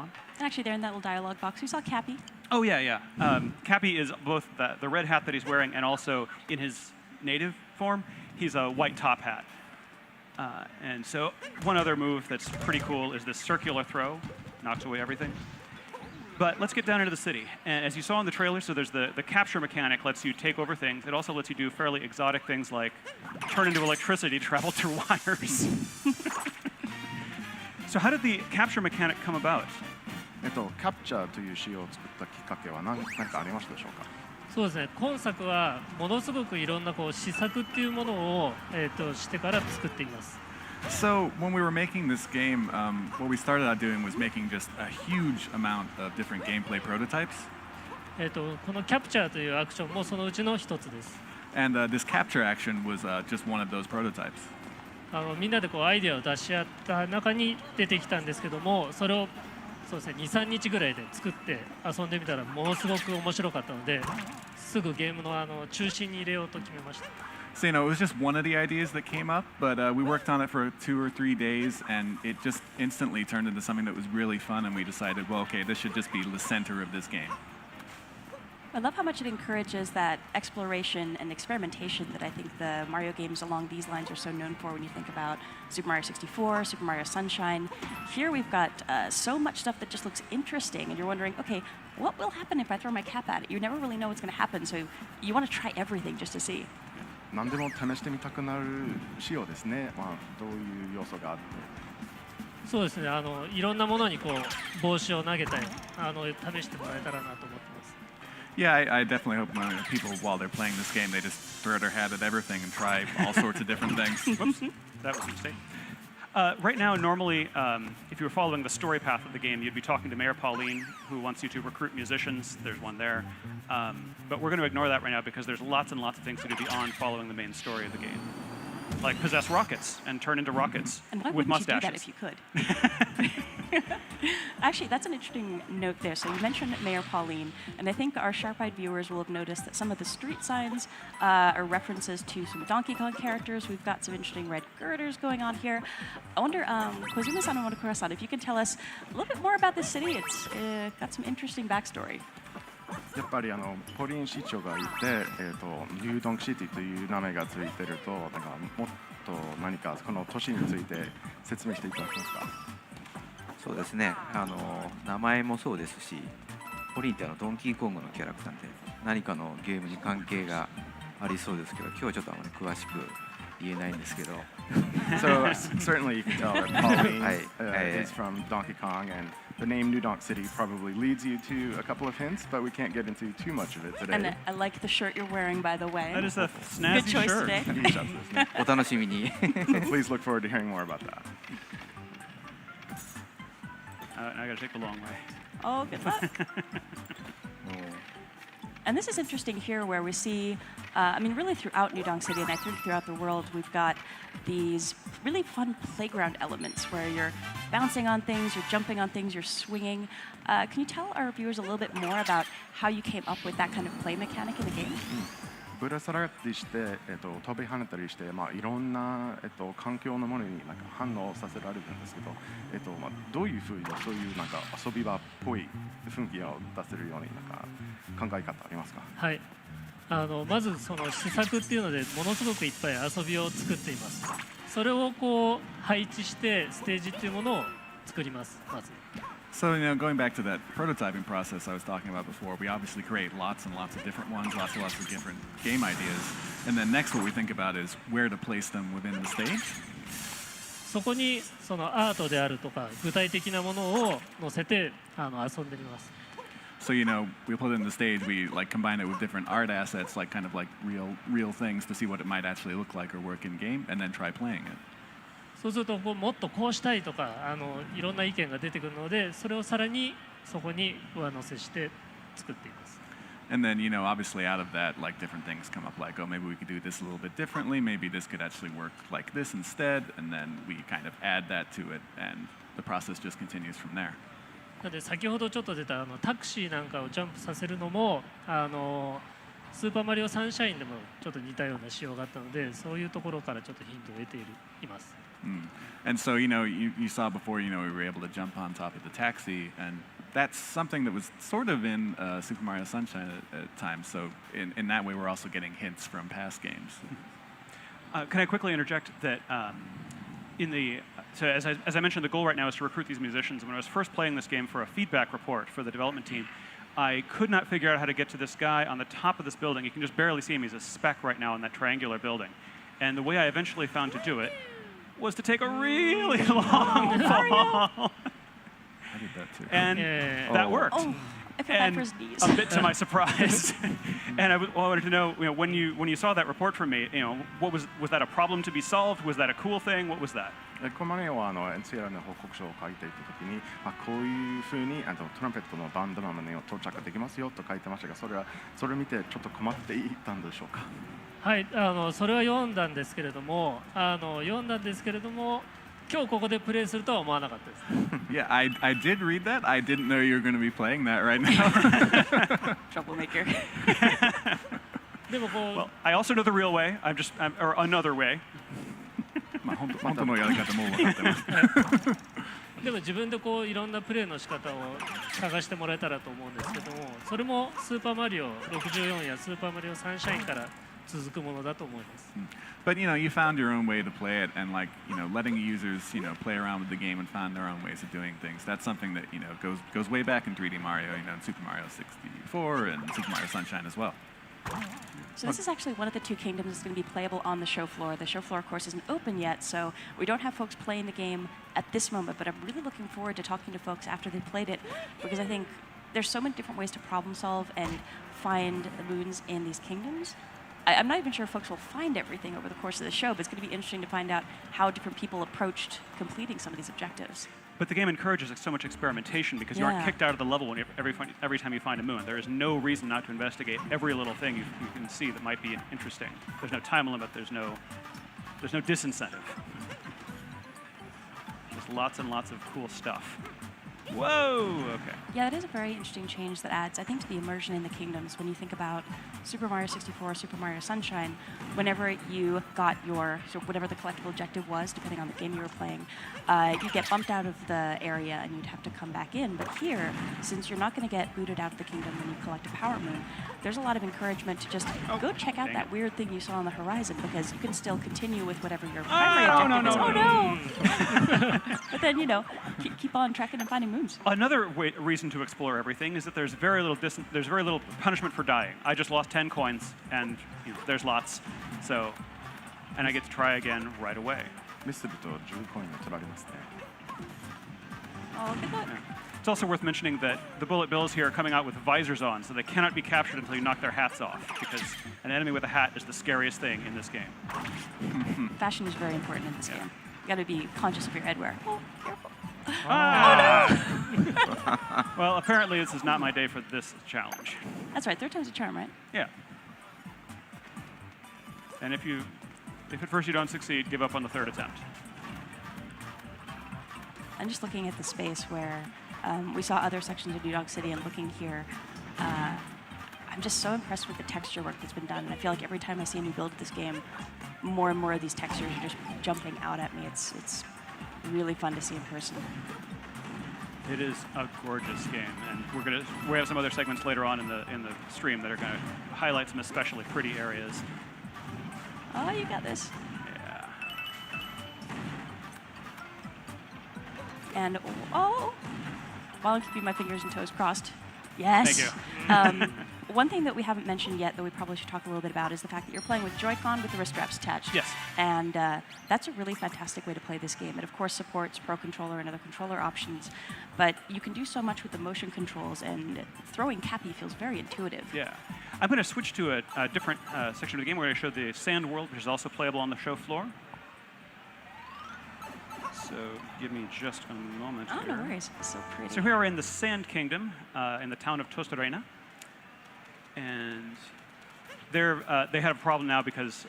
on. And actually, there in that little dialogue box, we saw Cappy. Oh, yeah, yeah. Cappy is both the red hat that he's wearing and also in his native form, he's a white top hat. And so one other move that's pretty cool is this circular throw, knocks away everything. But let's get down into the city. And as you saw in the trailer, so there's the capture mechanic lets you take over things. It also lets you do fairly exotic things like turn into electricity, travel through wires. So how did the capture mechanic come about? キャプチャーという仕様を作ったきっかけは何かありましたでしょうか。そうですね。今作はものすごくいろんな試作っていうものをしてから作っています。So when we were making this game, what we started out doing was making just a huge amount of different gameplay prototypes. このキャプチャーというアクションもそのうちの一つです。And this capture action was just one of those prototypes. みんなでアイデアを出し合った中に出てきたんですけども、それをそうですね、2、3日ぐらいで作って遊んでみたらものすごく面白かったので、すぐゲームの中心に入れようと決めました。So, it was just one of the ideas that came up, but we worked on it for 2 or 3 days, and it just instantly turned into something that was really fun, and we decided, well, okay, this should just be the center of this game. I love how much it encourages that exploration and experimentation that I think the Mario games along these lines are so known for when you think about Super Mario 64, Super Mario Sunshine. Here we've got so much stuff that just looks interesting, and you're wondering, okay, what will happen if I throw my cap at it? You never really know what's going to happen, so you want to try everything just to see. 何でも試してみたくなる仕様ですね。どういう要素があって。そうですね。いろんなものに帽子を投げたり、試してもらえたらなと思ってます。Yeah, I definitely hope people, while they're playing this game, they just throw their hat at everything and try all sorts of different things. Whoops, that was a mistake. Right now, normally, if you were following the story path of the game, you'd be talking to Mayor Pauline, who wants you to recruit musicians. There's one there. But we're going to ignore that right now because there's lots and lots of things to do beyond following the main story of the game. Like possess rockets and turn into rockets with mustaches. And why wouldn't you do that if you could? Actually, that's an interesting note there. So you mentioned Mayor Pauline, and I think our sharp-eyed viewers will have noticed that some of the street signs are references to some Donkey Kong characters. We've got some interesting red girders going on here. I wonder, Kozuma-san and Monokura-san, if you can tell us a little bit more about this city. It's got some interesting backstory. やっぱりポリン市長がいて、ニュードンクシティという名前がついてると、なんかもっと何かこの都市について説明していただけますか。そうですね。名前もそうですし、ポリンってドンキーコングのキャラクターで何かのゲームに関係がありそうですけど、今日はちょっとあまり詳しく言えないんですけど。So certainly you can tell that Pauline is from Donkey Kong, and the name New Donk City probably leads you to a couple of hints, but we can't get into too much of it today. And I like the shirt you're wearing, by the way. That is a snazzy Good choice shirt. Today. お楽しみに。Please look forward to hearing more about that. I got to take the long way. Oh, good luck. And this is interesting here where we see, I mean, really throughout New Donk City, and I think throughout the world, we've got these really fun playground elements where you're bouncing on things, you're jumping on things, you're swinging. Can you tell our viewers a little bit more about how you came up with that kind of play mechanic in the game? ぶら下がったりして、飛び跳ねたりして、いろんな、環境のものになんか反応させられるんですけど、どういうふうにそういうなんか遊び場っぽい雰囲気を出せるようになんか考え方ありますか。はい。まずその施策っていうのでものすごくいっぱい遊びを作っています。それを配置してステージっていうものを作ります。まず。So, going back to that prototyping process I was talking about before, we obviously create lots and lots of different ones, lots and lots of different game ideas. And then next what we think about is where to place them within the stage. そこにそのアートであるとか具体的なものを載せて遊んでみます。So, we put it in the stage, we combine it with different art assets, kind of real things to see what it might actually look like or work in game, and then try playing it. そうするともっとこうしたいとかいろんな意見が出てくるので、それをさらにそこに上乗せして作っています。And then, obviously out of that, different things come up, oh, maybe we could do this a little bit differently, maybe this could actually work like this instead, and then we kind of add that to it, and the process just continues from there. なので先ほどちょっと出たタクシーなんかをジャンプさせるのもスーパーマリオサンシャインでもちょっと似たような仕様があったので、そういうところからちょっとヒントを得ています。And so, you saw before, we were able to jump on top of the taxi, and that's something that was sort of in Super Mario Sunshine at times. So in that way, we're also getting hints from past games. Can I quickly interject that so as I mentioned, the goal right now is to recruit these musicians. When I was first playing this game for a feedback report for the development team, I could not figure out how to get to this guy on the top of this building. You can just barely see him. He's a speck right now in that triangular building. And the way I eventually found to do it was to take a really long fall. I did that too. And that worked. Oh, I feel bad for his knees. A bit to my surprise. And I wanted to know, when you saw that report from me, what was that a problem to be solved? Was that a cool thing? What was that? このマネはNCR の報告書を書いていたときに、こういうふうにトランペットのバンドマネを到着できますよと書いてましたが、それを見てちょっと困っていたんでしょうか。はい、それは読んだんですけれども、今日ここでプレイするとは思わなかったです。Yeah, I did read that. I didn't know you were going to be playing that right now. Troublemaker. でもこう、 Well, I also know the real way. Or another way. まあ本当のやり方も分かってます。でも自分でこういろんなプレイの仕方を探してもらえたらと思うんですけども、それもスーパーマリオ64やスーパーマリオサンシャインから続くものだと思います。But you found your own way to play it, and letting users play around with the game and find their own ways of doing things. That's something that goes way back in 3D Mario, in Super Mario 64 and Super Mario Sunshine as well. So this is actually one of the two kingdoms that's going to be playable on the show floor. The show floor, of course, isn't open yet, so we don't have folks playing the game at this moment, but I'm really looking forward to talking to folks after they've played it, because I think there's so many different ways to problem solve and find the moons in these kingdoms. I'm not even sure if folks will find everything over the course of the show, but it's going to be interesting to find out how different people approached completing some of these objectives. But the game encourages so much experimentation because you aren't kicked out of the level every time you find a moon. There is no reason not to investigate every little thing you can see that might be interesting. There's no time limit. There's no disincentive. Just lots and lots of cool stuff. Whoa! Okay. Yeah, that is a very interesting change that adds, I think, to the immersion in the kingdoms. When you think about Super Mario 64, Super Mario Sunshine, whenever you got whatever the collectible objective was, depending on the game you were playing, you'd get bumped out of the area and you'd have to come back in. But here, since you're not going to get booted out of the kingdom when you collect a Power Moon, there's a lot of encouragement to just go check out that weird thing you saw on the horizon, because you can still continue with whatever your primary objective is. Oh no! But then, keep on tracking and finding moons. Another reason to explore everything is that there's very little punishment for dying. I just lost 10 coins, and there's lots. So, and I get to try again right away. ミスると10コインが取られますね。 Oh, good luck. It's also worth mentioning that the bullet bills here are coming out with visors on, so they cannot be captured until you knock their hats off, because an enemy with a hat is the scariest thing in this game. Fashion is very important in this game. You got to be conscious of your headwear. Oh, careful. Well, apparently this is not my day for this challenge. That's right. 3rd time's a charm, right? Yeah. And if at first you don't succeed, give up on the 3rd attempt. I'm just looking at the space where we saw other sections of New Dog City, and looking here, I'm just so impressed with the texture work that's been done. And I feel like every time I see a new build of this game, more and more of these textures are just jumping out at me. It's really fun to see in person. It is a gorgeous game, and we have some other segments later on in the stream that are going to highlight some especially pretty areas. Oh, you got this. Yeah. And while I'm keeping my fingers and toes crossed, yes. Thank you. One thing that we haven't mentioned yet that we probably should talk a little bit about is the fact that you're playing with Joy-Con with the wrist straps attached. Yes. And that's a really fantastic way to play this game. It, of course, supports Pro Controller and other controller options, but you can do so much with the motion controls, and throwing Cappy feels very intuitive. Yeah. I'm going to switch to a different section of the game. We're going to show the Sand World, which is also playable on the show floor. So give me just a moment Oh, here. no worries. It's so pretty. So here we're in the Sand Kingdom, in the town of Tostarena. And they had a problem now because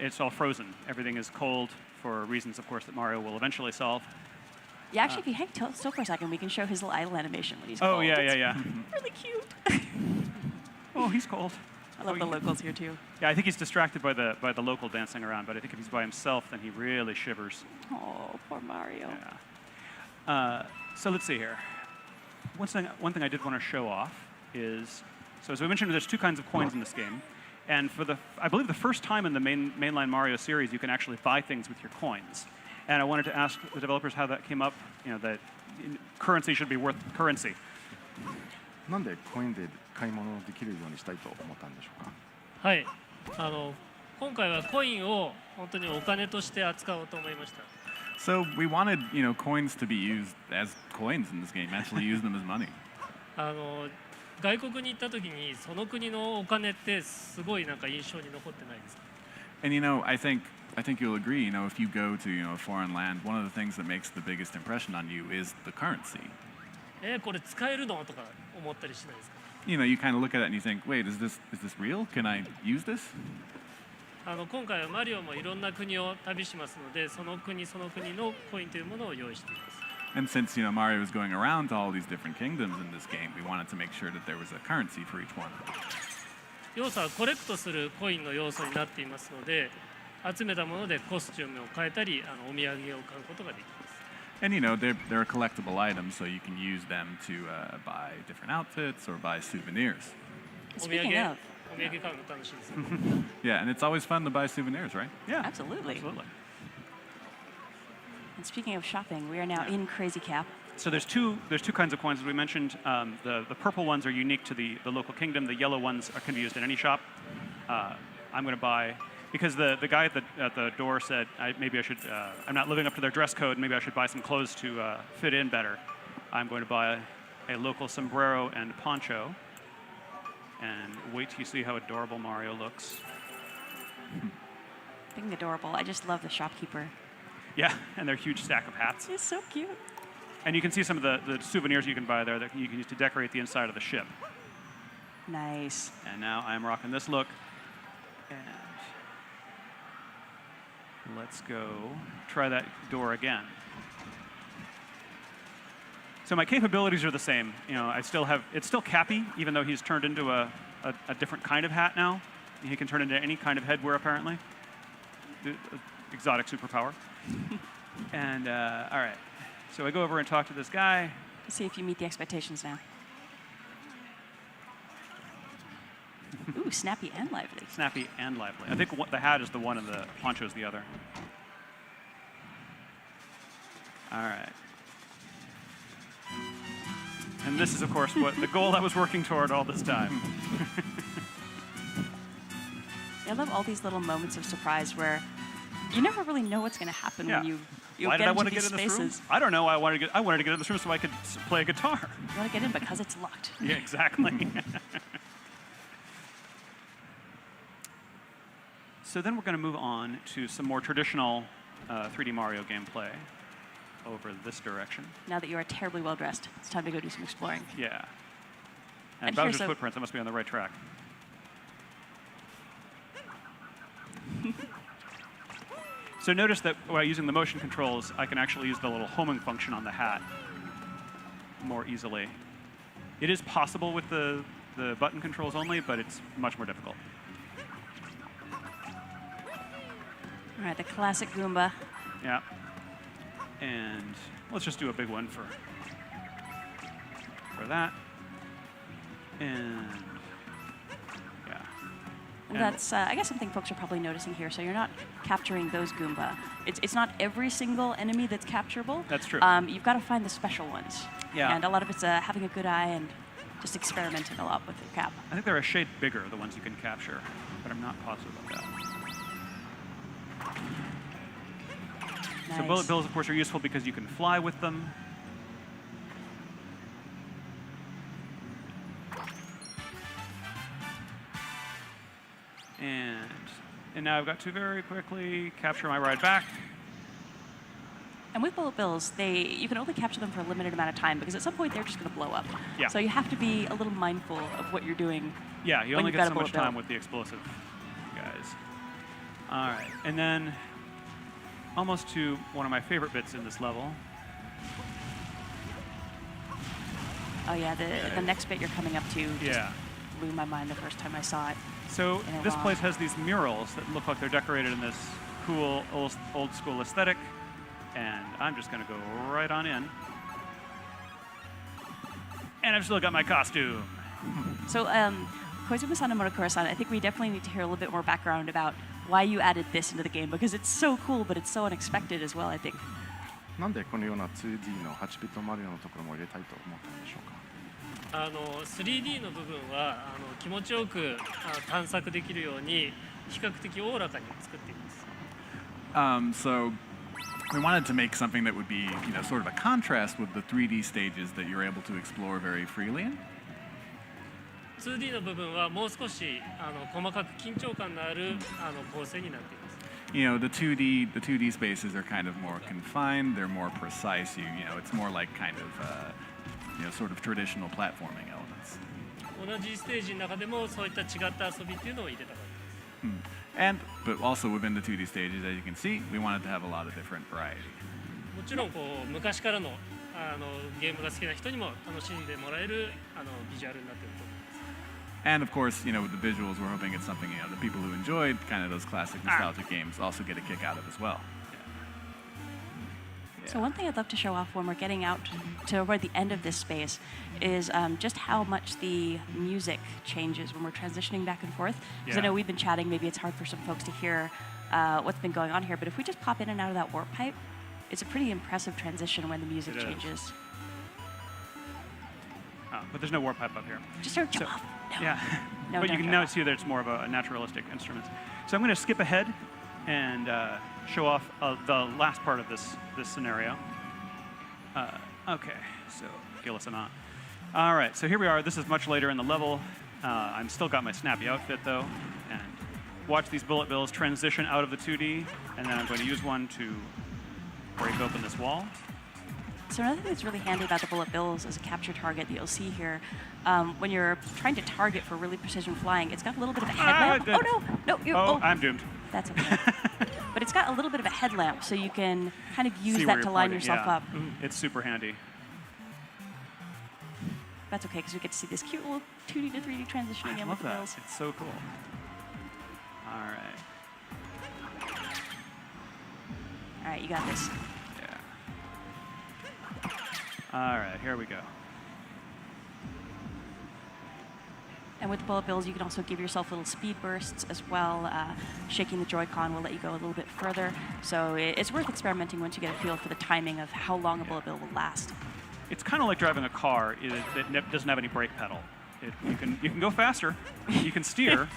it's all frozen. Everything is cold for reasons, of course, that Mario will eventually solve. Yeah, actually, if you hang still for a second, we can show his little idle animation when he's Oh, cold. yeah. It's really cute. Oh, he's cold. I love the locals here too. Yeah, I think he's distracted by the local dancing around, but I think if he's by himself, then he really shivers. Oh, poor Mario. Yeah. So let's see here. One thing I did want to show off is, so as we mentioned, there's two kinds of coins in this game. And for I believe the first time in the mainline Mario series, you can actually buy things with your coins. And I wanted to ask the developers how that came up, that currency should be worth currency. なんでコインで買い物できるようにしたいと思ったんでしょうか。はい、今回はコインを本当にお金として扱おうと思いました。So we wanted, coins to be used as coins in this game. Actually, use them as money. 外国に行った時にその国のお金ってすごいなんか印象に残ってないですか？ And I think you'll agree. If you go to a foreign land, one of the things that makes the biggest impression on you is the currency. これ使えるのとか思ったりしないですか？ You kind of look at it and you think, wait, is this real? Can I use this? 今回はマリオもいろんな国を旅しますので、その国その国のコインというものを用意しています。And since Mario is going around to all these different kingdoms in this game, we wanted to make sure that there was a currency for each one. 要素はコレクトするコインの要素になっていますので、集めたものでコスチュームを変えたり、お土産を買うことができます。And they're a collectible item, so you can use them to buy different outfits or buy souvenirs. お土 Speaking 産 of, お土産買うの楽しいですよ。Yeah, and it's always fun to buy souvenirs, right? Yeah, absolutely. absolutely. And speaking of shopping, we are now in Crazy Cap. So there's two kinds of coins, as we mentioned. The purple ones are unique to the local kingdom. The yellow ones can be used in any shop. I'm going to buy, because the guy at the door said maybe I should, I'm not living up to their dress code, maybe I should buy some clothes to fit in better. I'm going to buy a local sombrero and poncho. And wait till you see how adorable Mario looks. Being adorable, I just love the shopkeeper. Yeah, and their huge stack of hats. He's so cute. And you can see some of the souvenirs you can buy there that you can use to decorate the inside of the ship. Nice. And now I'm rocking this look. And let's go try that door again. So my capabilities are the same. It's still Cappy, even though he's turned into a different kind of hat now. He can turn into any kind of headwear, apparently. Exotic superpower. And, all right. So I go over and talk to this guy. Let's see if you meet the expectations now. Ooh, snappy and lively. Snappy and lively. I think the hat is the one and the poncho is the other. All right. And this is, of course, what the goal I was working toward all this time. I love all these little moments of surprise where you never really know what's going to happen Yeah. when you Why did I get want into to get these in this room? spaces. I don't know. I wanted to get in this room so I could play a guitar. You want to get in because it's locked. Yeah, exactly. So then we're going to move on to some more traditional 3D Mario gameplay over this direction. Now that you are terribly well dressed, it's time to go do some exploring. Yeah. And And here's Bowser's a- footprints. I must be on the right track. So notice that while using the motion controls, I can actually use the little homing function on the hat more easily. It is possible with the button controls only, but it's much more difficult. All right, the classic Goomba. Yeah. And let's just do a big one for that. And yeah. And that's, I guess, something folks are probably noticing here. So you're not capturing those Goomba. It's not every single enemy that's capturable. That's true. You've got to find the special ones. Yeah. And a lot of it's having a good eye and just experimenting a lot with the cap. I think they're a shade bigger, the ones you can capture, but I'm not positive about that. So Nice. bullet bills, of course, are useful because you can fly with them. And now I've got to very quickly capture my ride back. And with bullet bills, you can only capture them for a limited amount of time because at some point they're just going to blow up. Yeah. So you have to be a little mindful of what you're doing. Yeah, you when only you've get got a so much bullet bill. time with the explosive guys. All right, and then almost to one of my favorite bits in this level. Oh yeah, the next bit you're coming up to just Yeah. blew my mind the first time I saw it. So in a this ROM. place has these murals that look like they're decorated in this cool old school aesthetic, and I'm just gonna go right on in. And I've still got my costume. So, Koizumi-san and Murokura-san, I think we definitely need to hear a little bit more background about why you added this into the game, because it's so cool, but it's so unexpected as well, I think. なんでこのような 2D の8ビットマリオのところも入れたいと思ったんでしょうか。3D の部分は気持ちよく探索できるように比較的おおらかに作っています。So we wanted to make something that would be, sort of a contrast with the 3D stages that you're able to explore very freely in. 2D の部分はもう少し細かく緊張感のある構成になっています。The 2D spaces are kind of more confined. They're more precise. It's more like kind of, sort of traditional platforming elements. 同じステージの中でもそういった違った遊びっていうのを入れたかったです。But also within the 2D stages, as you can see, we wanted to have a lot of different variety. もちろん昔からのゲームが好きな人にも楽しんでもらえるビジュアルになっていると思います。And of course, with the visuals, we're hoping it's something, the people who enjoyed kind of those classic nostalgic games also get a kick out of as well. So one thing I'd love to show off when we're getting out to toward the end of this space is just how much the music changes when we're transitioning back and forth. Because I Yeah. know we've been chatting, maybe it's hard for some folks to hear what's been going on here, but if we just pop in and out of that warp pipe, it's a pretty impressive transition when the music It is. changes. But there's no warp pipe up here. Just start So- off. No. Yeah. No, But you don't can turn now off. see that it's more of a naturalistic instrument. So I'm going to skip ahead and show off the last part of this scenario. Okay, so Gila-sama. All right, so here we are. This is much later in the level. I'm still got my snappy outfit though, and watch these bullet bills transition out of the 2D, and then I'm going to use one to break open this wall. So another thing that's really handy about the bullet bills as a capture target that you'll see here, when you're trying to target for really precision flying, it's got a little bit of a headlamp. good. Oh no, no, Oh, I'm doomed. that's okay. But it's got a little bit of a headlamp, so you can kind of use See where that to you're line pointing, yourself yeah. up. It's super handy. That's okay, because we get to see this cute little 2D to 3D transitioning I in love with the that. bills. It's so cool. All right. All right, you got this. Yeah. All right, here we go. And with bullet bills, you can also give yourself little speed bursts as well. Shaking the Joy-Con will let you go a little bit further. So it's worth experimenting once you get a feel for the timing of how long a bullet bill will last. It's kind of like driving a car that doesn't have any brake pedal. You can go faster, you can steer,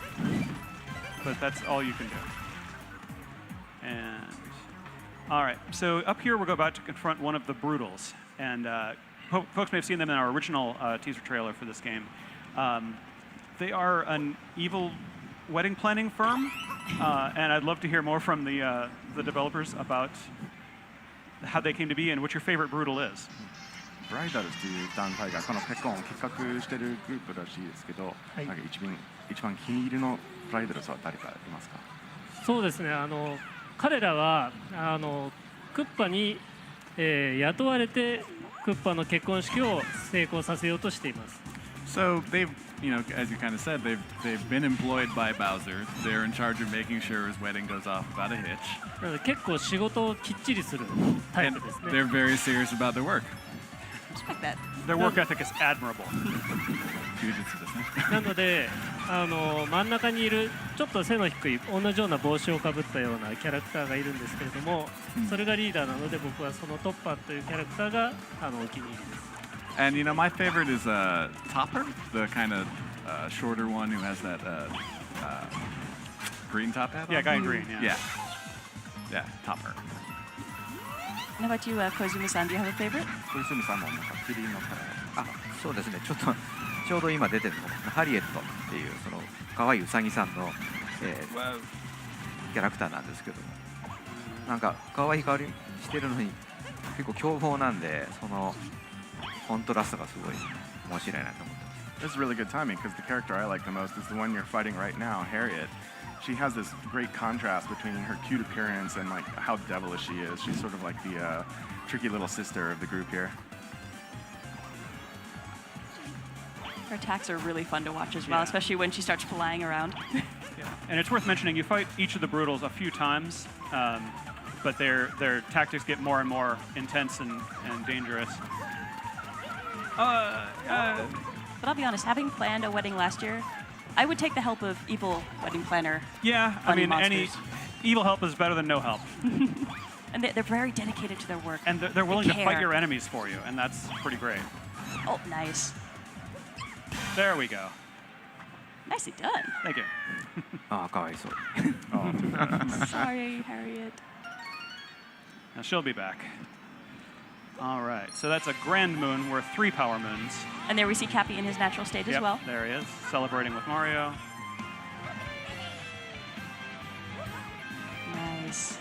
but that's all you can do. And all right, so up here we're about to confront one of the Brutals, and folks may have seen them in our original teaser trailer for this game. They are an evil wedding planning firm, and I'd love to hear more from the developers about how they came to be and what your favorite Brutal is. ブライダルズという団体がこのペコンを企画してるグループらしいですけど、いなんか一番気に入りのブライダルズは誰かいますか？そうですね。彼らはクッパに、雇われてクッパの結婚式を成功させようとしています。So they've, as you kind of said, they've been employed by Bowser. They're in charge of making sure his wedding goes off without a hitch. なので結構仕事をきっちりするタイ And プですね。 they're very serious about their work. Respect that. Their work ethic is admirable. 充実ですね。なので真ん中にいるちょっと背の低い同じような帽子をかぶったようなキャラクターがいるんですけれども、それがリーダーなので僕はそのトッパーというキャラクターがお気に入りです。 And my favorite is Topper, the kind of shorter one who has that green top hat. Yeah, on. guy in green. Yeah. Yeah, Topper. And how about you, Koizumi-san? Do you have a favorite? 小泉さんもなんかキリンのキャラ。あ、そうですね。ちょうど今出てるのがハリエットっていうその可愛いウサギさんの、キャラクターなんですけども、なんか可愛い香りしてるのに結構凶暴なんで、そのコントラストがすごい面白いなと思ってます。 This is really good timing because the character I like the most is the one you're fighting right now, Harriet. She has this great contrast between her cute appearance and like how devilish she is. She's sort of like the tricky little sister of the group here. Her attacks are really fun to watch as well, Yeah. especially when she starts flying around. Yeah. And it's worth mentioning, you fight each of the Brutals a few times, but their tactics get more and more intense and dangerous. But I'll be honest, having planned a wedding last year, I would take the help of evil wedding planner. Yeah, I Funny mean, any monsters. evil help is better than no help. And they're very dedicated to their work. And they're willing to fight care. your enemies for you, and that's pretty great. Oh, nice. There we go. Nicely done. Thank you. ああかわいそう Oh, too bad. Sorry, Harriet. Now she'll be back. All right, so that's a grand moon worth 3 power moons. And there we see Cappy in his natural state as Yep, well. there he is, celebrating with Mario. Nice.